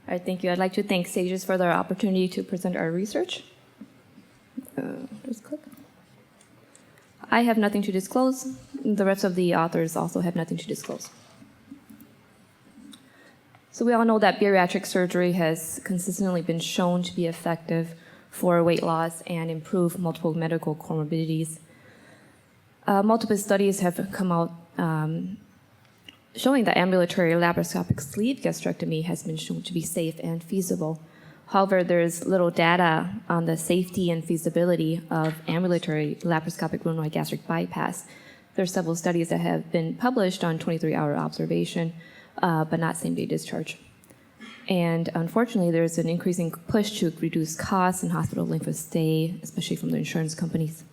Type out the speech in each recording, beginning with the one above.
right, thank you. I'd like to thank SAGES for their opportunity to present our research. Just click. I have nothing to disclose. The rest of the authors also have nothing to disclose. So we all know that bariatric surgery has consistently been shown to be effective for weight loss and improve multiple medical comorbidities. Multiple studies have come out showing that ambulatory laparoscopic sleeve gastrectomy has been shown to be safe and feasible. However, there's little data on the safety and feasibility of ambulatory laparoscopic Roux-en-Y gastric bypass. There are several studies that have been published on 23-hour observation, but not same-day discharge. And unfortunately, there's an increasing push to reduce costs and hospital length of stay, especially from the insurance companies.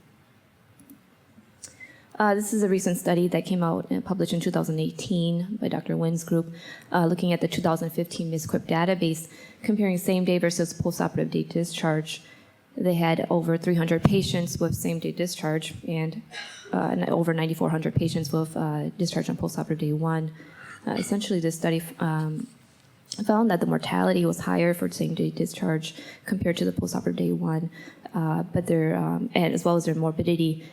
This is a recent study that came out and published in 2018 by Dr. Nguyen's group, looking at the 2015 MISQUIP database, comparing same-day versus postoperative day discharge. They had over 300 patients with same-day discharge and over 9,400 patients with discharge on postoperative day 1. Essentially, this study found that the mortality was higher for same-day discharge compared to the postoperative day 1, but and as well as their morbidity.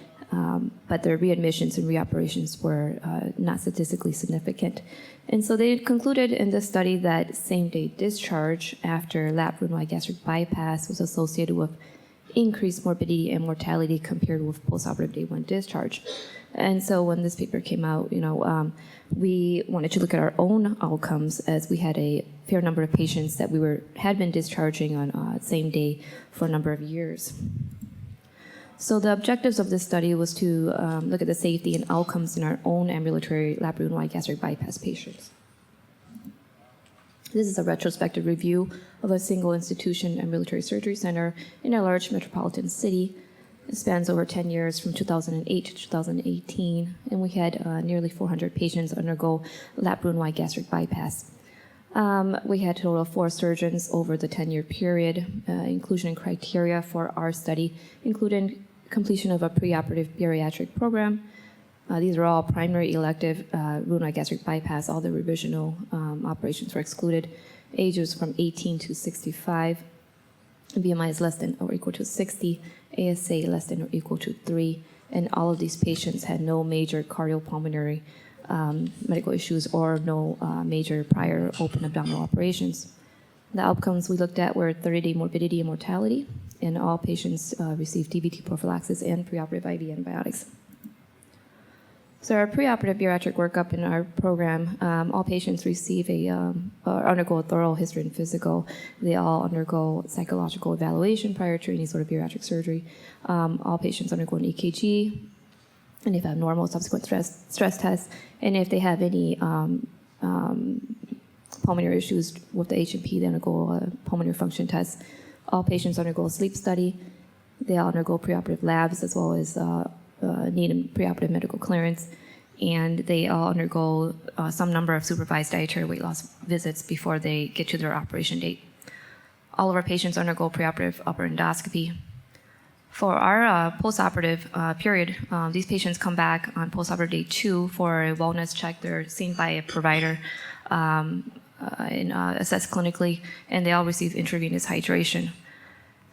But their readmissions and reoperations were not statistically significant. And so they concluded in this study that same-day discharge after lap Roux-en-Y gastric bypass was associated with increased morbidity and mortality compared with postoperative day 1 discharge. And so when this paper came out, we wanted to look at our own outcomes, as we had a fair number of patients that had been discharging on same day for a number of years. So the objectives of this study was to look at the safety and outcomes in our own ambulatory lap Roux-en-Y gastric bypass patients. This is a retrospective review of a single institution ambulatory surgery center in a large metropolitan city. It spans over 10 years from 2008 to 2018, and we had nearly 400 patients undergo lap Roux-en-Y gastric bypass. We had a total of 4 surgeons over the 10-year period. Inclusion criteria for our study included completion of a preoperative bariatric program. These are all primary elective Roux-en-Y gastric bypass. All the revisional operations were excluded. Ages from 18 to 65. BMI is less than or equal to 60. ASA less than or equal to 3. And all of these patients had no major cardiopulmonary medical issues or no major prior open abdominal operations. The outcomes we looked at were 30-day morbidity and mortality, and all patients received DVT prophylaxis and preoperative IV antibiotics. So our preoperative bariatric workup in our program, all patients receive undergo a thorough history and physical. They all undergo psychological evaluation prior to any sort of bariatric surgery. All patients undergo an EKG, and if they have normal subsequent stress tests, and if they have any pulmonary issues with the H&P, they undergo a pulmonary function test. All patients undergo a sleep study. They all undergo preoperative labs as well as need preoperative medical clearance, and they all undergo some number of supervised dietary weight loss visits before they get to their operation date. All of our patients undergo preoperative upper endoscopy. For our postoperative period, these patients come back on postoperative day 2 for a wellness check. They're seen by a provider and assessed clinically, and they all receive intravenous hydration.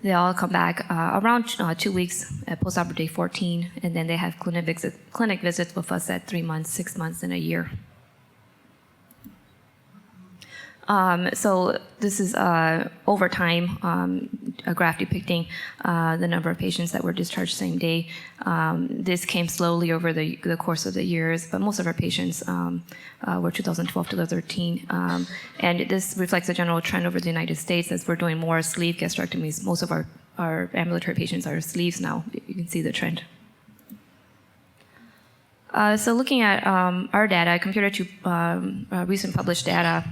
They all come back around 2 weeks at postoperative day 14, and then they have clinic visits with us at 3 months, 6 months, and a year. So this is over time, a graph depicting the number of patients that were discharged same day. This came slowly over the course of the years, but most of our patients were 2012 to 2013. And this reflects a general trend over the United States as we're doing more sleeve gastrectomies. Most of our ambulatory patients are sleeves now. You can see the trend. So looking at our data compared to recent published data,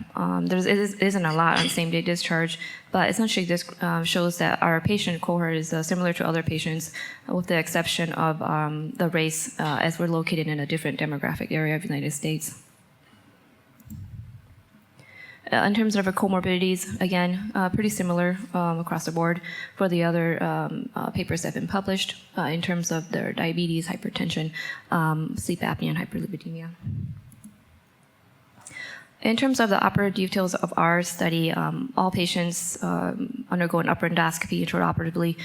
there isn't a lot on same-day discharge, but essentially this shows that our patient cohort is similar to other patients with the exception of the race as we're located in a different demographic area of the United States. In terms of our comorbidities, again, pretty similar across the board for the other papers that have been published in terms of their diabetes, hypertension, sleep apnea, and hyperlipidemia. In terms of the operative details of our study, all patients undergo an upper endoscopy intraoperatively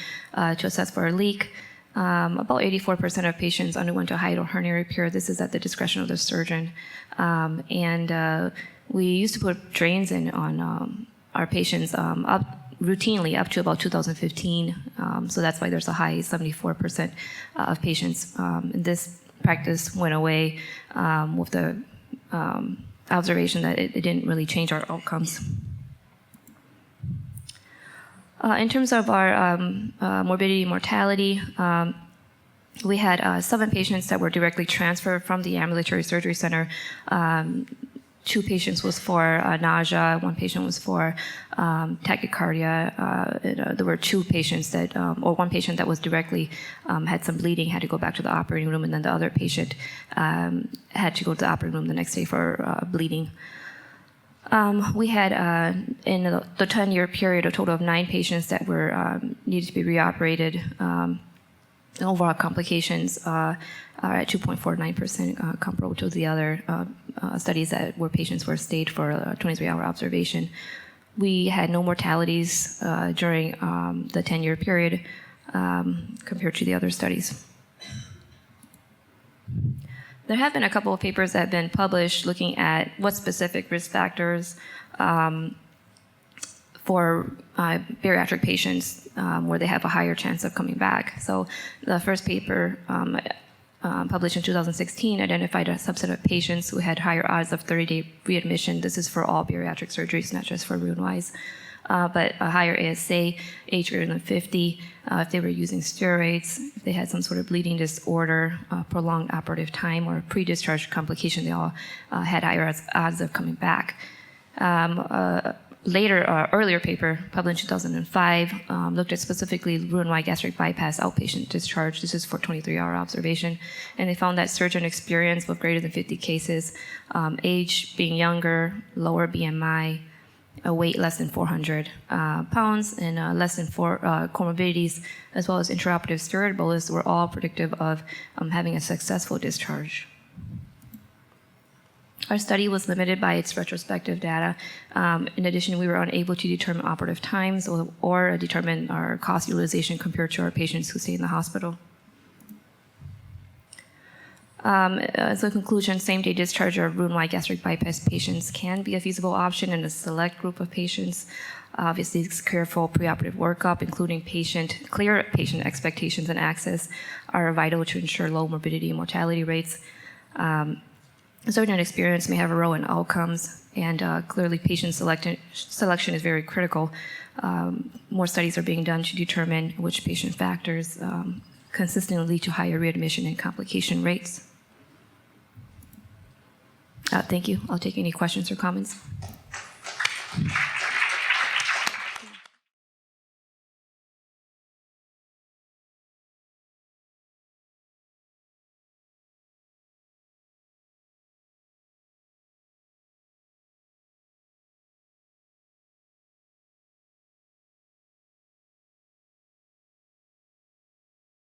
to assess for a leak. About 84% of patients underwent a hiatal hernia repair. This is at the discretion of the surgeon. We used to put drains in on our patients routinely up to about 2015. So that's why there's a high 74% of patients. And this practice went away with the observation that it didn't really change our outcomes. In terms of our morbidity and mortality, we had 7 patients that were directly transferred from the ambulatory surgery center. 2 patients was for nausea, 1 patient was for tachycardia. There were 2 patients that, or 1 patient that was directly had some bleeding, had to go back to the operating room, and then the other patient had to go to the operating room the next day for bleeding. We had, in the 10-year period, a total of 9 patients that were needed to be reoperated. Overall complications are at 2.49%, comparable to the other studies where patients were stayed for a 23-hour observation. We had no mortalities during the 10-year period compared to the other studies. There have been a couple of papers that have been published looking at what specific risk factors for bariatric patients where they have a higher chance of coming back. So the first paper published in 2016 identified a subset of patients who had higher odds of 30-day readmission. This is for all bariatric surgeries, not just for Roux-en-Y's. But a higher ASA, age greater than 50, if they were using steroids, if they had some sort of bleeding disorder, prolonged operative time, or pre-discharge complication, they all had higher odds of coming back. Earlier paper, published in 2005, looked at specifically Roux-en-Y gastric bypass outpatient discharge. This is for 23-hour observation. And they found that surgeon experience with greater than 50 cases, age being younger, lower BMI, a weight less than 400 pounds, and less than 4 comorbidities, as well as intraoperative steroid bolus, were all predictive of having a successful discharge. Our study was limited by its retrospective data. In addition, we were unable to determine operative times or determine our cost utilization compared to our patients who stayed in the hospital. As a conclusion, same-day discharge of Roux-en-Y gastric bypass patients can be a feasible option in a select group of patients. Obviously, careful preoperative workup, including clear patient expectations and access, are vital to ensure low morbidity and mortality rates. Surgeon experience may have a role in outcomes, and clearly patient selection is very critical. More studies are being done to determine which patient factors consistently lead to higher readmission and complication rates. Thank you. I'll take any questions or comments.